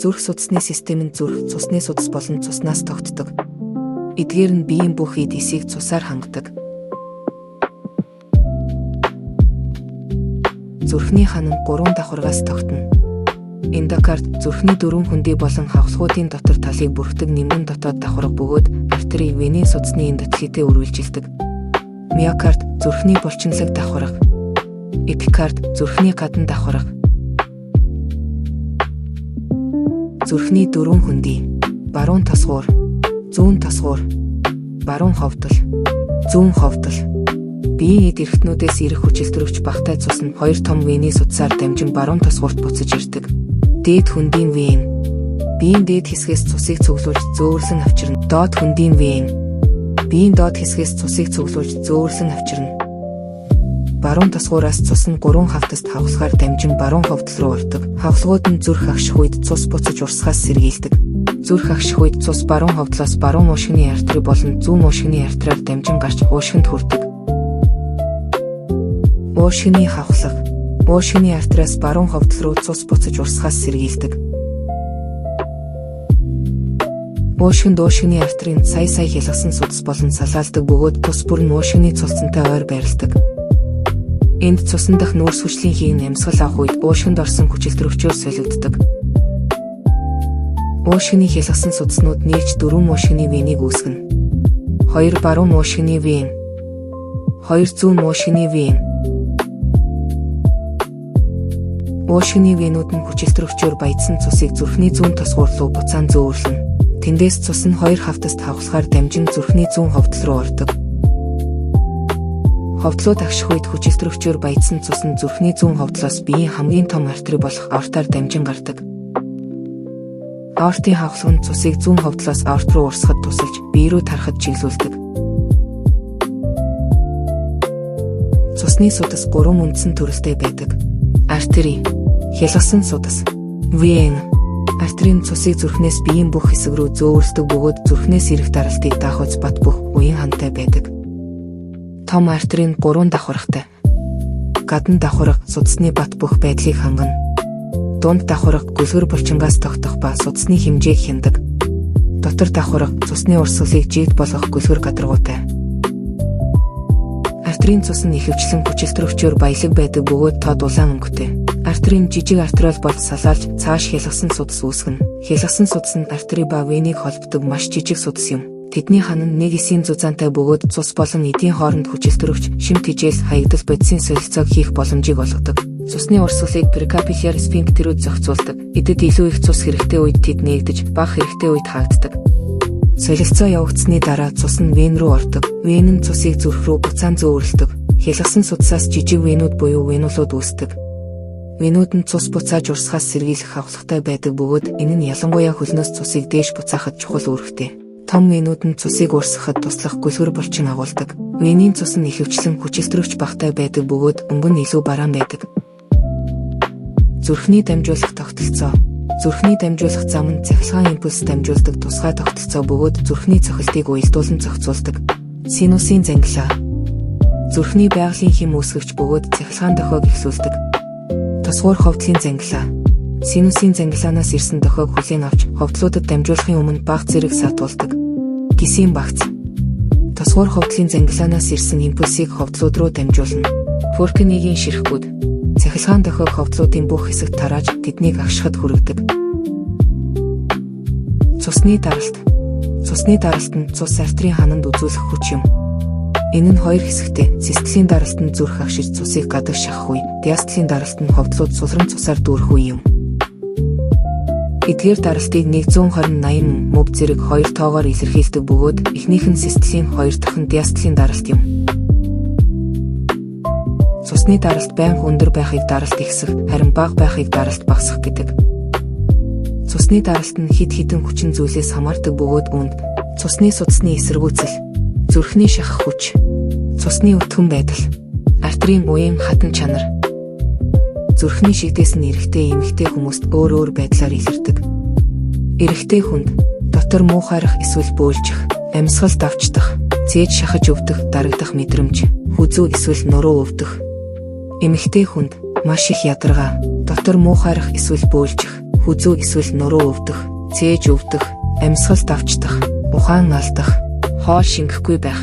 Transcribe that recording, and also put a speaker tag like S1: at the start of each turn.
S1: Зүрх судасны систем нь зүрх цусны судас болон цуснаас тогтдог. Эдгээр нь биеийн бүх эд эсийг цусаар хангадаг. Зүрхний хан нь 3 давхаргаас тогтно. Эндокард зүрхний 4 хөндөй болон хавсгуудын дотор талыг бүрхдэг нимгэн дотоод давхарга бөгөөд артери венийн судасны эндотелийтэй үргэлжилдэг. Миокард зүрхний булчинлаг давхарга. Эпикард зүрхний гадна давхарга. Зүрхний 4 хөндөй: баруун тосгуур, зүүн тосгуур, баруун ховдол, зүүн ховдол. Биеийн эд эрхтнүүдээс ирэх хүчилтөрөвч багтай цус нь 2 том вений судсаар дамжин баруун тосгуурт буцаж ирдэг. Дээд хөндийн вен. Биеийн дээд хэсгээс цусыг цуглуулж зөөвөрлөн авчирна. Доод хөндийн вен. Биеийн доод хэсгээс цусыг цуглуулж зөөвөрлөн авчирна. Баруун тосгуураас цус нь 3 хавтаст хавсгаар дамжин баруун ховдол руу ордог. Хавсгууд нь зүрх агших үед цус буцаж урсгаас сэргийлдэг. Зүрх агших үед цус баруун ховдлоос баруун уушгины артери болон зүүн уушгины артериар дамжин гарч уушгинд хүрдэг. Уушгины хавхлага. Уушгины артериас баруун ховдол руу цус буцаж урсгаас сэргийлдэг. Уушгинд уушгины артерийн сая хялгасан судас болон салаалдаг бөгөөд тус бүр нь уушгины цулцантай ойр байрладаг. Энд цусан дах нүүрс хүчлийн хийн амьсгал авах үед уушгинд орсон хүчилтөрөвчөөр солигддог. Уушгины хялгасан судаснууд нийлж 4 уушгины венийг үүсгэнэ. 2 баруун уушгины вен, 2 зүүн уушгины вен. Уушгины венүүд нь хүчилтөрөвчөөр баяжсан цусыг зүрхний зүүн тосгуур руу буцаан зөөвөрлөнө. Тэндээс цус нь 2 хавтаст хавхлахаар дамжин зүрхний зүүн ховдол руу ордог. Ховдлууд агших үед хүчилтөрөвчөөр баяжсан цус нь зүрхний зүүн ховдлоос биеийн хамгийн том артери болох аортаар дамжин гардаг. Аортын хавхлага нь цусыг зүүн ховдлоос аорт руу урсгахад тусалж бие рүү тарахад чиглүүлдэг. Цусны судас 3 үндсэн төрөлтэй байдаг. Артери, хялгасан судас, вен. Артерийн цусыг зүрхнээс биеийн бүх хэсэг рүү зөөвөрлөдөг бөгөөд зүрхнээс ирэх даралтыг даахуйц бат бөх уян хантай байдаг. Том артерийн 3 давхаргатай. Гадна давхарга судасны бат бөх байдлыг хангана. Дунд давхарга гүлгэр булчингаас тогтох ба судасны хэмжээг хяндаг. Дотор давхарга цусны урсгалыг жигд болгох гүлгэр гадаргуутай. Артерийн цус нь ихэвчлэн хүчилтөрөвчөөр баялаг байдаг бөгөөд тод улаан өнгөтэй. Артерийн жижиг артериол бол салаалж цааш хялгасан судас үүсгэнэ. Хялгасан судас нь артери ба венийг холбодог маш жижиг судас юм. Тэдний хан нь нэг эсийн зузаантай бөгөөд цус болон эдийн хооронд хүчилтөрөвч, шим тэжээл, хаягдал бодисын солилцоог хийх боломжийг олгодог. Цусны урсгалыг прекапилляр сфинктерүүд зохицуулдаг. Эдэд илүү их цус хэрэгтэй үед тэд нээгдэж, бага хэрэгтэй үед хаагддаг. Солилцоо явагдсны дараа цус нь вен рүү ордог. Вен нь цусыг зүрх рүү буцаан зөөвөрлөдөг. Хялгасан судасаас жижиг венүүд буюу венулууд үүсдэг. Венүүд нь цус буцааж урсгаас сэргийлэх хавхлагатай байдаг бөгөөд энэ нь ялангуяа хөлнөөс цусыг дээш буцаахад чухал үүрэгтэй. Том венүүд нь цусыг урсгахад туслах гүлгэр булчин агуулдаг. Венийн цус нь ихэвчлэн хүчилтөрөвч багтай байдаг бөгөөд өнгө нь илүү бараан байдаг. Зүрхний дамжуулах тогтолцоо. Зүрхний дамжуулах зам нь цахилгаан импульс дамжуулдаг тусгай тогтолцоо бөгөөд зүрхний цохилтыг уялдуулан зохицуулдаг. Синусийн зангилаа. Зүрхний байгалийн хэм үүсгэгч бөгөөд цахилгаан дохиог эхлүүлдэг. Тосгуур ховдлын зангилаа. Синусийн зангилаанаас ирсэн дохиог хүлээн авч ховдлуудад дамжуулахын өмнө бага зэрэг сатуулдаг. Гисийн багц. Тосгуур ховдлын зангилаанаас ирсэн импульсийг ховдлууд руу дамжуулна. Пуркинигийн ширхгүүд. Цахилгаан дохиог ховдлуудын бүх хэсэгт тарааж тэднийг агшихад хүргэдэг. Цусны даралт. Цусны даралт нь цус артерийн хананд үзүүлэх хүч юм. Энэ нь 2 хэсэгтэй. Систолийн даралт нь зүрх агшиж цусыг гадаг шахах үе, диастолийн даралт нь ховдлууд сулран цусаар дүүрэх үе юм. Эдгээр даралтыг 120-80 мөв зэрэг 2 тоогоор илэрхийлдэг бөгөөд эхнийх нь систолийн, 2 дахь нь диастолийн даралт юм. Цусны даралт байнга өндөр байхыг даралт ихсэх, харин бага байхыг даралт багасгах гэдэг. Цусны даралт нь хэд хэдэн хүчин зүйлээс хамаардаг бөгөөд үүнд цусны судасны эсэргүүцэл, зүрхний шахах хүч, цусны өтгөн байдал, артерийн уян хатан чанар, зүрхний шигдээс нь эрэгтэй эмэгтэй хүмүүст өөр байдлаар илэрдэг. Эрэгтэй хүнд дотор муухайрах эсвэл бөөлжих, амьсгал давчдах, цээж шахаж өвдөх, дарагдах мэдрэмж, хүзүү эсвэл нуруу өвдөх. Эмэгтэй хүнд маш их ядаргаа, дотор муухайрах эсвэл бөөлжих, хүзүү эсвэл нуруу өвдөх, цээж өвдөх, амьсгал давчдах, ухаан алдах, хоол шингэхгүй байх,